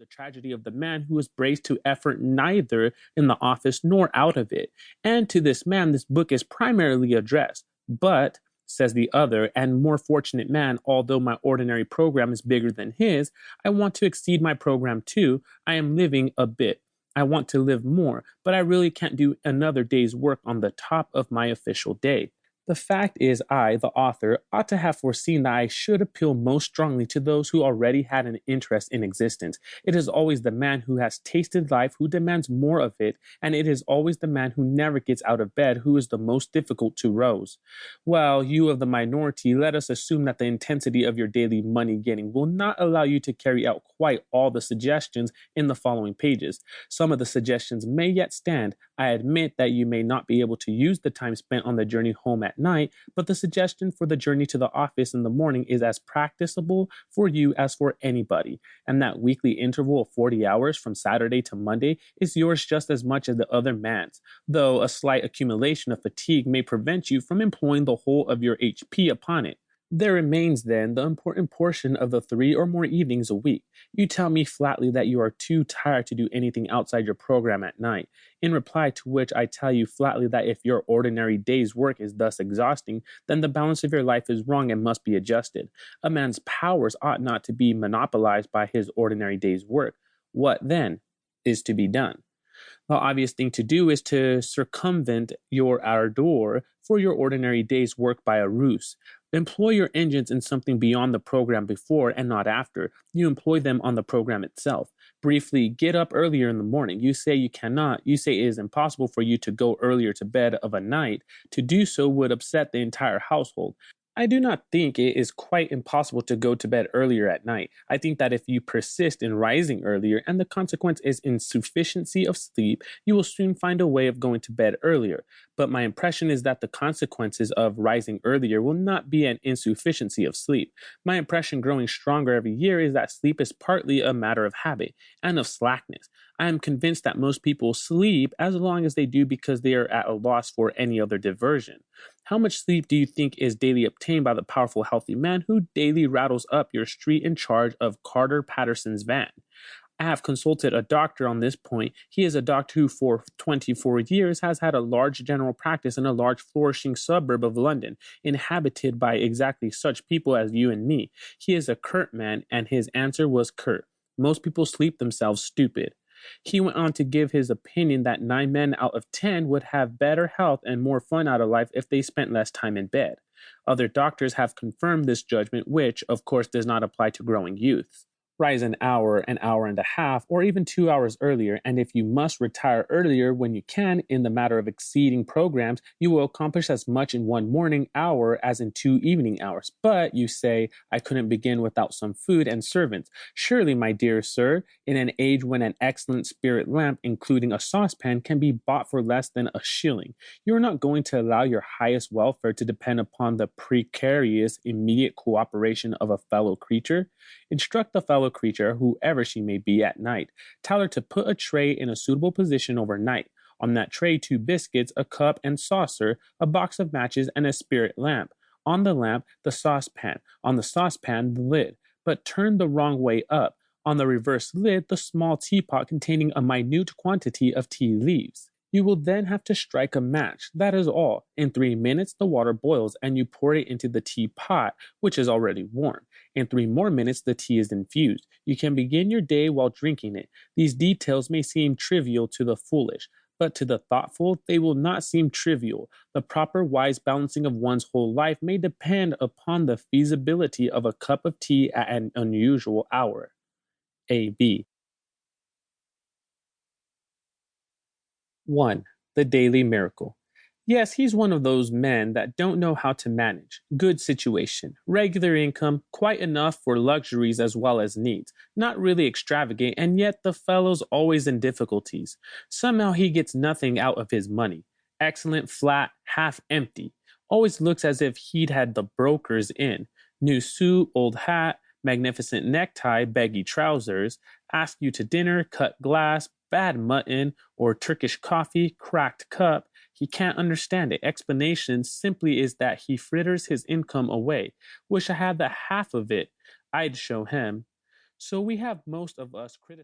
the tragedy of the man who was braced to effort neither in the office nor out of it. And to this man, this book is primarily addressed. But, says the other and more fortunate man, although my ordinary program is bigger than his, I want to exceed my program too. I am living a bit. I want to live more, but I really can't do another day's work on the top of my official day. The fact is, I, the author, ought to have foreseen that I should appeal most strongly to those who already had an interest in existence. It is always the man who has tasted life who demands more of it, and it is always the man who never gets out of bed who is the most difficult to rouse. Well, you of the minority, let us assume that the intensity of your daily money getting will not allow you to carry out quite all the suggestions in the following pages. Some of the suggestions may yet stand. I admit that you may not be able to use the time spent on the journey home at night, but the suggestion for the journey to the office in the morning is as practicable for you as for anybody, and that weekly interval of 40 hours from Saturday to Monday is yours just as much as the other man's, though a slight accumulation of fatigue may prevent you from employing the whole of your HP upon it. There remains, then, the important portion of the 3 or more evenings a week. You tell me flatly that you are too tired to do anything outside your program at night, in reply to which I tell you flatly that if your ordinary day's work is thus exhausting, then the balance of your life is wrong and must be adjusted. A man's powers ought not to be monopolized by his ordinary day's work. What, then, is to be done? The obvious thing to do is to circumvent your ardor for your ordinary day's work by a ruse. Employ your engines in something beyond the program before and not after. You employ them on the program itself. Briefly, get up earlier in the morning. You say you cannot. You say it is impossible for you to go earlier to bed of a night. To do so would upset the entire household. I do not think it is quite impossible to go to bed earlier at night. I think that if you persist in rising earlier and the consequence is insufficiency of sleep, you will soon find a way of going to bed earlier. But my impression is that the consequences of rising earlier will not be an insufficiency of sleep. My impression, growing stronger every year, is that sleep is partly a matter of habit and of slackness. I am convinced that most people sleep as long as they do because they are at a loss for any other diversion. How much sleep do you think is daily obtained by the powerful, healthy man who daily rattles up your street in charge of Carter Patterson's van? I have consulted a doctor on this point. He is a doctor who for 24 years has had a large general practice in a large flourishing suburb of London, inhabited by exactly such people as you and me. He is a curt man, and his answer was curt. Most people sleep themselves stupid. He went on to give his opinion that 9 men out of 10 would have better health and more fun out of life if they spent less time in bed. Other doctors have confirmed this judgment, which, of course, does not apply to growing youths. Rise an hour and a half, or even 2 hours earlier, and if you must retire earlier when you can in the matter of exceeding programs, you will accomplish as much in 1 morning hour as in 2 evening hours. But, you say, I couldn't begin without some food and servants. Surely, my dear sir, in an age when an excellent spirit lamp, including a saucepan, can be bought for less than a shilling, you are not going to allow your highest welfare to depend upon the precarious, immediate cooperation of a fellow creature. Instruct the fellow creature, whoever she may be, at night. Tell her to put a tray in a suitable position overnight. On that tray, 2 biscuits, a cup and saucer, a box of matches, and a spirit lamp. On the lamp, the saucepan. On the saucepan, the lid, but turned the wrong way up. On the reverse lid, the small teapot containing a minute quantity of tea leaves. You will then have to strike a match. That is all. In 3 minutes, the water boils, and you pour it into the teapot, which is already warm. In 3 more minutes, the tea is infused. You can begin your day while drinking it. These details may seem trivial to the foolish, but to the thoughtful, they will not seem trivial. The proper wise balancing of one's whole life may depend upon the feasibility of a cup of tea at an unusual hour. A.B. 1. The Daily Miracle. Yes, he's one of those men that don't know how to manage. Good situation, regular income, quite enough for luxuries as well as needs. Not really extravagant, and yet the fellow's always in difficulties. Somehow he gets nothing out of his money. Excellent, flat, half empty. Always looks as if he'd had the brokers in. New suit, old hat, magnificent necktie, baggy trousers, ask you to dinner, cut glass, bad mutton, or Turkish coffee, cracked cup. He can't understand it. Explanation simply is that he fritters his income away. Wish I had the half of it. I'd show him. So we have most of us criticized.